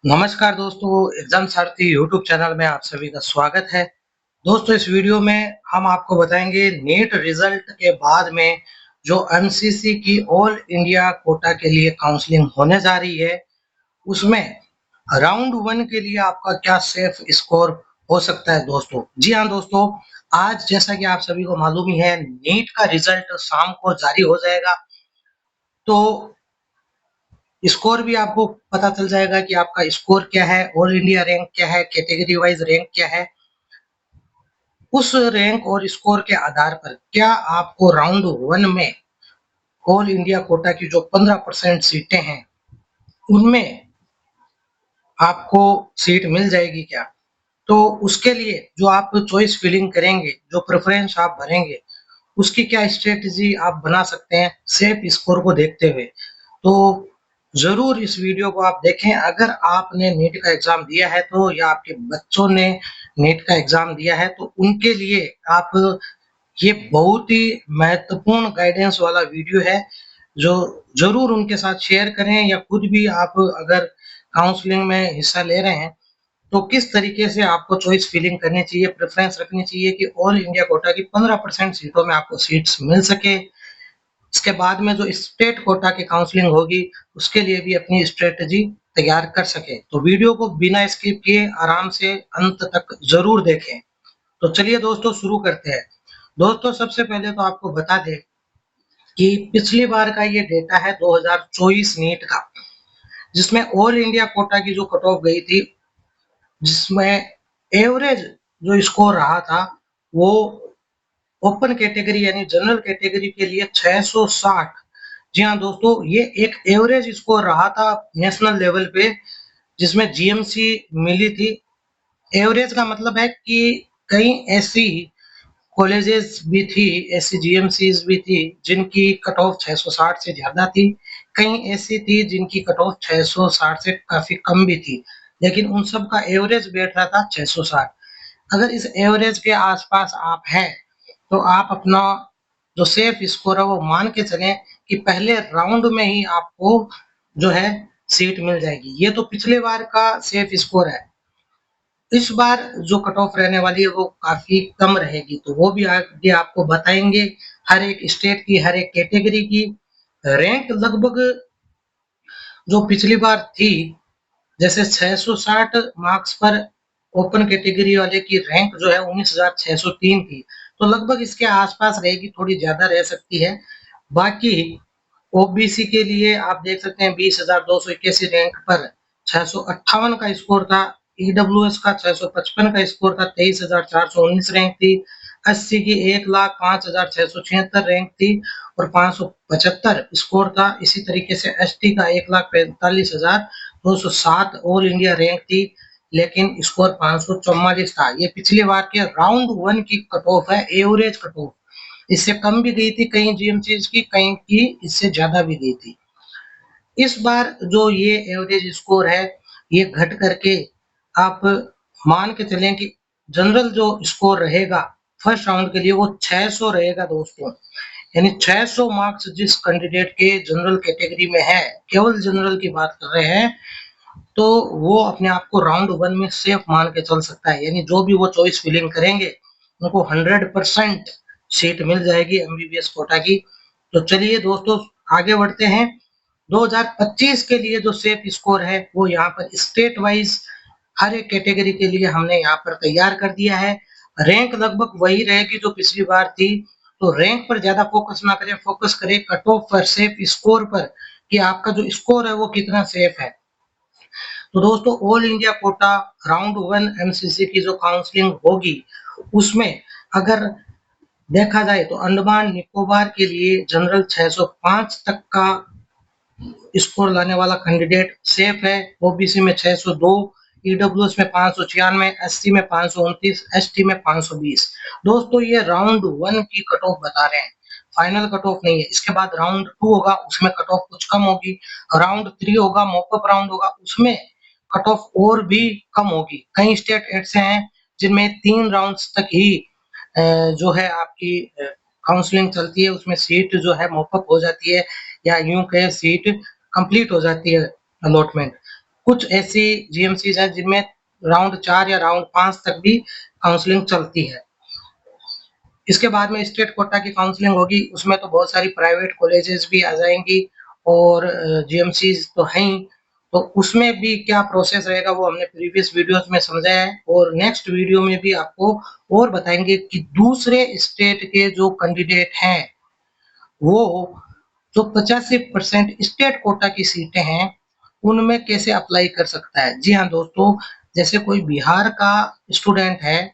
नमस्कार दोस्तों, एग्जाम सारथी YouTube channel में आप सभी का स्वागत है। दोस्तों इस वीडियो में हम आपको बताएंगे नीट रिजल्ट के बाद में जो एमसीसी की ऑल इंडिया कोटा के लिए काउंसलिंग होने जा रही है, उसमें राउंड वन के लिए आपका क्या सेफ स्कोर हो सकता है दोस्तों। जी हाँ दोस्तों, आज जैसा कि आप सभी को मालूम ही है, नीट का रिजल्ट शाम को जारी हो जाएगा। तो स्कोर भी आपको पता चल जाएगा कि आपका स्कोर क्या है, ऑल इंडिया रैंक क्या है, कैटेगरी वाइज रैंक क्या है। उस रैंक और स्कोर के आधार पर क्या आपको राउंड वन में ऑल इंडिया कोटा की जो 15% सीटें हैं, उनमें आपको सीट मिल जाएगी क्या। तो उसके लिए जो आप चॉइस फिलिंग करेंगे, जो प्रेफरेंस आप भरेंगे, उसकी क्या स्ट्रेटजी आप बना सकते हैं सेफ स्कोर को देखते हुए। तो जरूर इस वीडियो को आप देखें। अगर आपने नीट का एग्जाम दिया है तो, या आपके बच्चों ने नीट का एग्जाम दिया है तो उनके लिए आप ये बहुत ही महत्वपूर्ण गाइडेंस वाला वीडियो है, जो जरूर उनके साथ शेयर करें। या खुद भी आप अगर काउंसलिंग में हिस्सा ले रहे हैं तो किस तरीके से आपको चॉइस फिलिंग करनी चाहिए, प्रेफरेंस रखनी चाहिए कि ऑल इंडिया कोटा की 15% सीटों में आपको सीट्स मिल सके। इसके बाद में जो स्टेट कोटा की काउंसलिंग होगी, उसके लिए भी अपनी स्ट्रेटजी तैयार कर सके। तो वीडियो को बिना स्किप किए आराम से अंत तक जरूर देखें। तो चलिए दोस्तों शुरू करते हैं। दोस्तों सबसे पहले तो आपको बता दें कि पिछली बार का ये डेटा है 2024 नीट का, जिसमें ऑल इंडिया कोटा की जो कट ऑफ गई थी, जिसमें एवरेज जो स्कोर रहा था वो ओपन कैटेगरी यानी जनरल कैटेगरी के लिए 660। जी हाँ दोस्तों, ये एक एवरेज स्कोर रहा था नेशनल लेवल पे, जिसमें जीएमसी मिली थी। एवरेज का मतलब है कि कई ऐसी कॉलेजेस भी थी, ऐसी जीएमसीज भी थी जिनकी कट ऑफ 660 से ज्यादा थी। कई ऐसी थी जिनकी कट ऑफ 660 से काफी कम भी थी, लेकिन उन सब का एवरेज बैठ रहा था 660। अगर इस एवरेज के आसपास आप हैं तो आप अपना जो सेफ स्कोर है वो मान के चलें कि पहले राउंड में ही आपको जो है सीट मिल जाएगी। ये तो पिछले बार का सेफ स्कोर है। इस बार जो कट ऑफ रहने वाली है वो काफी कम रहेगी, तो वो भी आगे आपको बताएंगे। हर एक स्टेट की, हर एक कैटेगरी की रैंक लगभग जो पिछली बार थी, जैसे 660 मार्क्स पर ओपन कैटेगरी वाले की रैंक जो है 19,603 थी, तो लगभग इसके आसपास रहेगी, थोड़ी ज्यादा रह सकती है। बाकी ओबीसी के लिए आप देख सकते हैं 20,281 रैंक पर 658 का स्कोर था। ईडब्ल्यूएस का 655 का स्कोर था, 23,419 रैंक थी। एससी की 1,05,676 रैंक थी और 575 स्कोर था। इसी तरीके से एसटी का 1,45,207 ऑल इंडिया रैंक थी, लेकिन स्कोर 544 था। ये पिछले बार के राउंड वन की कट ऑफ है, एवरेज कट ऑफ। इससे कम भी गई थी कई जीएमसीज की, कई की इससे ज्यादा भी गई थी। इस बार जो ये एवरेज स्कोर है, ये घट करके आप मान के चलें कि जनरल जो स्कोर रहेगा फर्स्ट राउंड के लिए वो 600 रहेगा दोस्तों। यानी 600 मार्क्स जिस कैंडिडेट के जनरल कैटेगरी में है, केवल जनरल की बात कर रहे हैं, तो वो अपने आप को राउंड वन में सेफ मान के चल सकता है। यानी जो भी वो चॉइस फिलिंग करेंगे उनको 100% सीट मिल जाएगी एमबीबीएस कोटा की। तो चलिए दोस्तों आगे बढ़ते हैं। 2025 के लिए जो सेफ स्कोर है वो यहाँ पर स्टेट वाइज हर एक कैटेगरी के लिए हमने यहाँ पर तैयार कर दिया है। रैंक लगभग वही रहेगी जो पिछली बार थी, तो रैंक पर ज्यादा फोकस ना करें, फोकस करें कट ऑफ पर, सेफ स्कोर पर, कि आपका जो स्कोर है वो कितना सेफ है। तो दोस्तों all India quota round one MCC की जो काउंसलिंग होगी, उसमें अगर देखा जाए तो अंडमान निकोबार के लिए जनरल 605 तक का स्कोर लाने वाला कैंडिडेट सेफ है। ओबीसी में 602, ईडब्ल्यूएस में 596, एससी में 529, एसटी में 520। दोस्तों ये राउंड वन की कट ऑफ बता रहे हैं, फाइनल कट ऑफ नहीं है। इसके बाद राउंड टू होगा, उसमें कट ऑफ कुछ कम होगी। राउंड थ्री होगा, मॉकअप राउंड होगा, उसमें कट ऑफ और भी कम होगी। कई स्टेट ऐसे हैं जिनमें 3 राउंड्स तक ही जो है आपकी काउंसलिंग चलती है, उसमें सीट जो है मॉकअप हो जाती है, या यूं कहे सीट कंप्लीट हो जाती है अलॉटमेंट। कुछ ऐसी जीएमसीज हैं जिनमें राउंड 4 या राउंड 5 तक भी काउंसलिंग चलती है। इसके बाद में स्टेट कोटा की काउंसलिंग होगी, उसमें तो बहुत सारी प्राइवेट कॉलेजेस भी आ जाएंगी और जीएमसीज तो हैं ही, तो उसमें भी क्या प्रोसेस रहेगा वो हमने प्रीवियस वीडियोस में समझाया है और नेक्स्ट वीडियो में भी आपको और बताएंगे कि दूसरे स्टेट के जो कैंडिडेट हैं वो जो 85% स्टेट कोटा की सीटें हैं उनमें कैसे अप्लाई कर सकता है। जी हाँ दोस्तों, जैसे कोई बिहार का स्टूडेंट है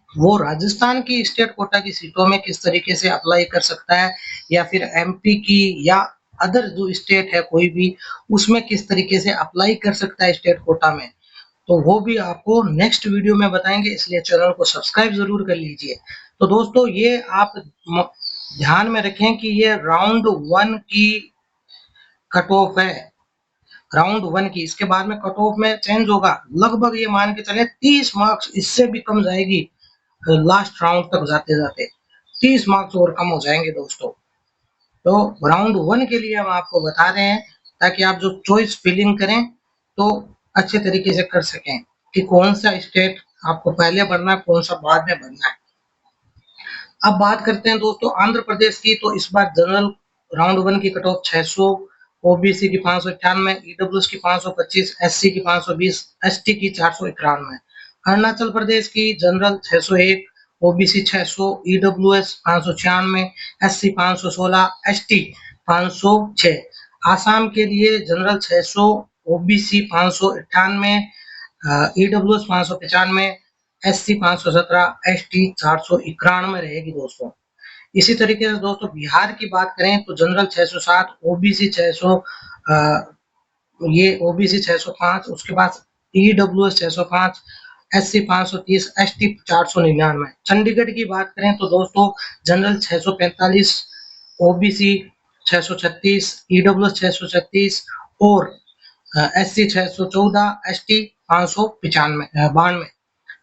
वो राजस्थान की स्टेट कोटा की सीटों में किस तरीके से अप्लाई कर सकता है, या फिर एमपी की या अदर जो स्टेट है कोई भी उसमें किस तरीके से अप्लाई कर सकता है स्टेट कोटा में, तो वो भी आपको नेक्स्ट वीडियो में बताएंगे, इसलिए चैनल को सब्सक्राइब जरूर कर लीजिए। तो दोस्तों ये आप ध्यान में रखें कि ये राउंड 1 की कट ऑफ है, राउंड 1 की। इसके बाद में कट ऑफ में चेंज होगा, लगभग ये मान के चले 30 मार्क्स इससे भी कम जाएगी लास्ट राउंड तक जाते जाते 30 मार्क्स और कम हो जाएंगे दोस्तों। तो राउंड 1 के लिए हम आपको बता रहे हैं ताकि आप जो चॉइस फिलिंग करें तो अच्छे तरीके से कर सकें कि कौन सा स्टेट आपको पहले भरना है, कौन सा बाद में भरना है। अब बात करते हैं दोस्तों आंध्र प्रदेश की, तो इस बार जनरल राउंड 1 की कट ऑफ 600, ओबीसी की 598, ईडब्ल्यूएस की 525, एससी की 520, एसटी की 491। अरुणाचल प्रदेश की general 601, OBC 600, EWS 596, SC 516, ST 506। Assam के लिए general 600, OBC 598, EWS 595, SC 517, ST 491 रहेगी दोस्तों। इसी तरीके से दोस्तों बिहार की बात करें तो जनरल 607, ओबीसी 600, ये ओबीसी 605, उसके बाद ईडब्ल्यूएस 605, एससी 530, एसटी 499। चंडीगढ़ की बात करें तो दोस्तों जनरल 645, ओबीसी 636, ईडब्ल्यूएस 636 और एससी 614, एसटी 592।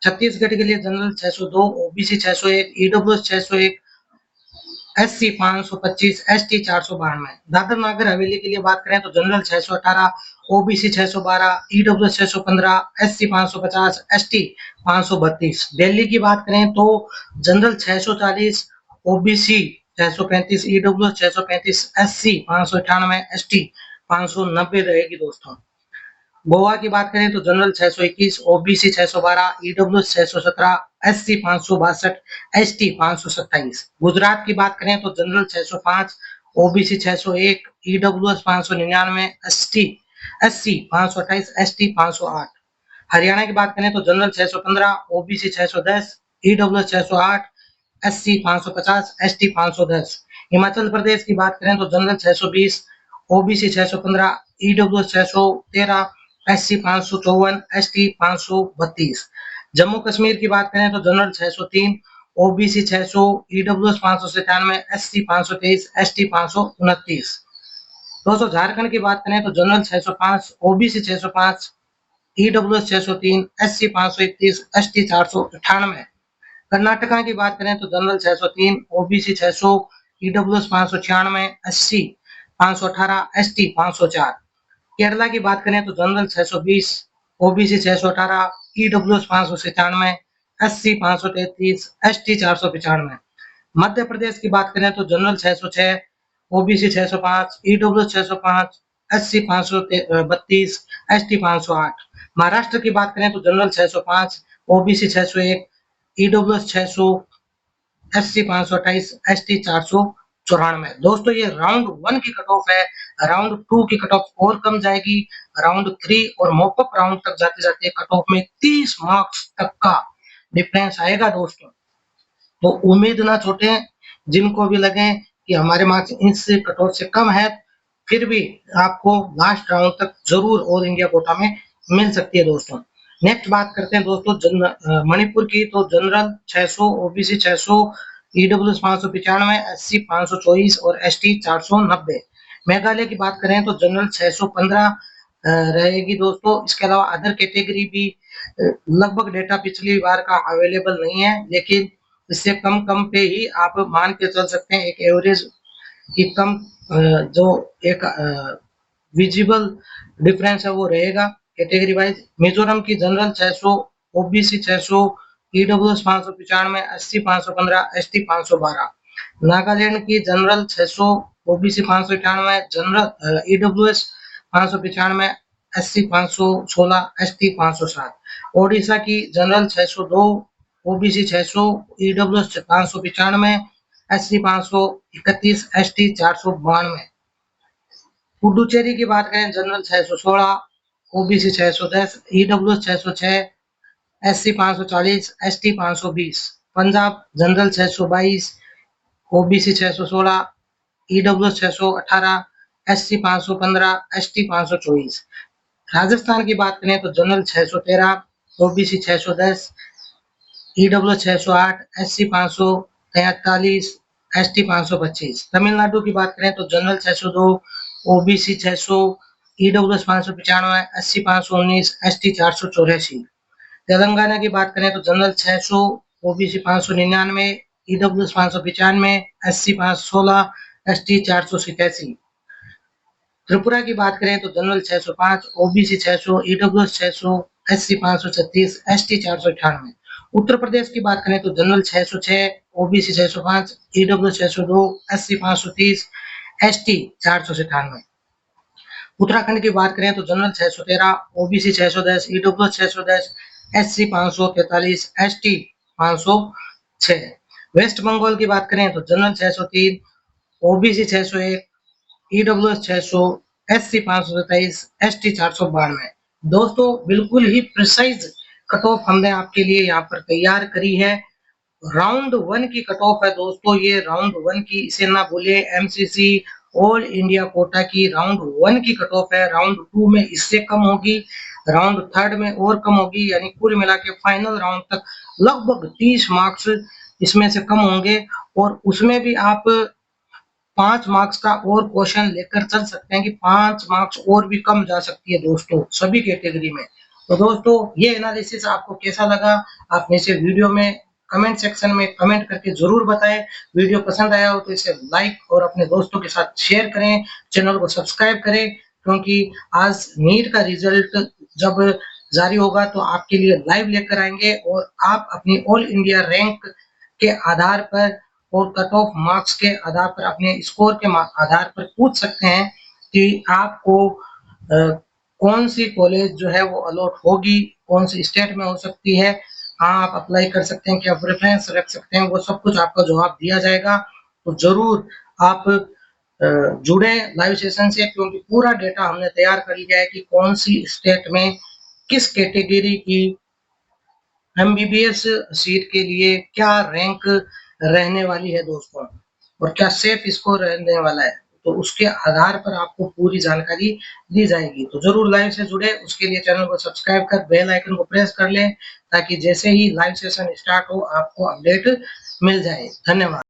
छत्तीसगढ़ के लिए general 602, OBC 601, EWS 601, SC 525, ST 492। Dadar Nagar Haveli के लिए बात करें तो general 618, OBC 612, EWS 615, SC 550, ST 532। Delhi की बात करें तो general 640, OBC 635, EWS 635, SC 598, ST 590 रहेगी दोस्तों। गोवा की बात करें तो general 621, OBC 612, EWS 617, SC 562, ST 527। Gujarat की बात करें तो general 605, OBC 601, EWS 599, SC 528, ST 508। Haryana की बात करें तो general 615, OBC 610, EWS 608, SC 550, ST 510। Himachal Pradesh की बात करें तो general 620, OBC 615, EWS 613, SC 554, ST 532। Jammu Kashmir की बात करें तो general 603, OBC 600, EWS 597, SC 523, ST 529। दोस्तों झारखंड की बात करें तो general 605, OBC 605, EWS 603, SC 531, ST 498। Karnataka की बात करें तो general 603, OBC 600, EWS 596, SC 518, ST 504। Kerala की बात करें तो general 620, OBC 618, EWS 597, SC 533, ST 495। Madhya Pradesh की बात करें तो general 606, OBC 605, EWS 605, SC 532, ST 508। Maharashtra की बात करें तो general 605, OBC 601, EWS 600, SC 528, ST 494। दोस्तों ये राउंड 1 की कट ऑफ है, राउंड 2 की कट ऑफ और कम जाएगी, राउंड 3 और मॉपअप राउंड तक जाते जाते कट ऑफ में 30 मार्क्स तक का डिफरेंस आएगा दोस्तों। तो उम्मीद ना छोड़ें, जिनको भी लगे कि हमारे मार्क्स इससे कट ऑफ से कम है, फिर भी आपको लास्ट राउंड तक जरूर ऑल इंडिया कोटा में मिल सकती है दोस्तों। नेक्स्ट बात करते हैं दोस्तों मणिपुर की, तो जनरल 600, ओबीसी 600, ईडब्ल्यूएस 595, एससी 524 और एसटी 490। मेघालय की बात करें तो जनरल 615 रहेगी दोस्तों। इसके अलावा अदर कैटेगरी भी लगभग डेटा पिछली बार का अवेलेबल नहीं है, लेकिन इससे कम कम पे ही आप मान के चल सकते हैं, एक एवरेज कि कम जो एक विजिबल डिफरेंस है वो रहेगा कैटेगरी वाइज। मिजोरम की general 600, OBC 600, EWS 595, SC 515, ST 512। Nagaland की general 600, OBC 591, general EWS 595, SC 516, ST 507। Odisha की general 602, OBC 600, EWS 595, SC 531, ST 492। Puducherry की बात करें general 616, OBC 610, EWS 606, SC 540, ST 520। Punjab general 622, OBC 616, EWS 618, SC 515, ST 524। Rajasthan की बात करें तो general 613, OBC 610, EWS 608, SC 543, ST 525। Tamil Nadu की बात करें तो general 602, OBC 600, EWS 595, SC 519, ST 484। Telangana की बात करें तो general 600, OBC 599, EWS 595, SC 516, ST 487। Tripura की बात करें तो general 605, OBC 600, EWS 600, SC 536, ST 498। Uttar Pradesh की बात करें तो general 606, OBC 605, EWS 602, SC 530, ST 497। Uttarakhand की बात करें तो general 613, OBC 610, EWS 610, SC 543, ST 506। West Bengal की बात करें तो general 603, OBC 601, EWS 600, SC 527, ST 492। दोस्तों बिल्कुल ही प्रिसाइज कट ऑफ हमने आपके लिए यहाँ पर तैयार करी है। राउंड वन की कट ऑफ है दोस्तों, ये राउंड वन की, इसे ना भूलिए, एमसीसी ऑल इंडिया कोटा की राउंड वन की कट ऑफ है। राउंड टू में इससे कम होगी, राउंड थर्ड में और कम होगी, यानी कुल मिला के फाइनल राउंड तक लगभग 30 मार्क्स इसमें से कम होंगे। और उसमें भी आप 5 मार्क्स का और क्वेश्चन लेकर चल सकते हैं कि 5 मार्क्स और भी कम जा सकती है दोस्तों सभी कैटेगरी में। तो दोस्तों ये एनालिसिस आपको कैसा लगा, आप नीचे वीडियो में कमेंट सेक्शन में कमेंट करके जरूर बताएं। वीडियो पसंद आया हो तो इसे लाइक और अपने दोस्तों के साथ शेयर करें, चैनल को सब्सक्राइब करें, क्योंकि आज नीट का रिजल्ट जब जारी होगा तो आपके लिए लाइव लेकर आएंगे और आप अपनी ऑल इंडिया रैंक के आधार पर और कट ऑफ मार्क्स के आधार पर, अपने स्कोर के आधार पर पूछ सकते हैं कि आपको कौन सी कॉलेज जो है वो अलॉट होगी, कौन सी स्टेट में हो सकती है। हाँ आप अप्लाई कर सकते हैं, क्या प्रेफरेंस रख सकते हैं, वो सब कुछ आपका जवाब दिया जाएगा। तो जरूर आप जुड़े लाइव सेशन से, क्योंकि पूरा डेटा हमने तैयार कर लिया है कि कौन सी स्टेट में किस कैटेगरी की एमबीबीएस सीट के लिए क्या रैंक रहने वाली है दोस्तों, और क्या सेफ स्कोर रहने वाला है। तो उसके आधार पर आपको पूरी जानकारी दी जाएगी। तो जरूर लाइव से जुड़े, उसके लिए चैनल को सब्सक्राइब कर बेल आइकन को प्रेस कर लें, ताकि जैसे ही लाइव सेशन स्टार्ट हो आपको अपडेट मिल जाए। धन्यवाद।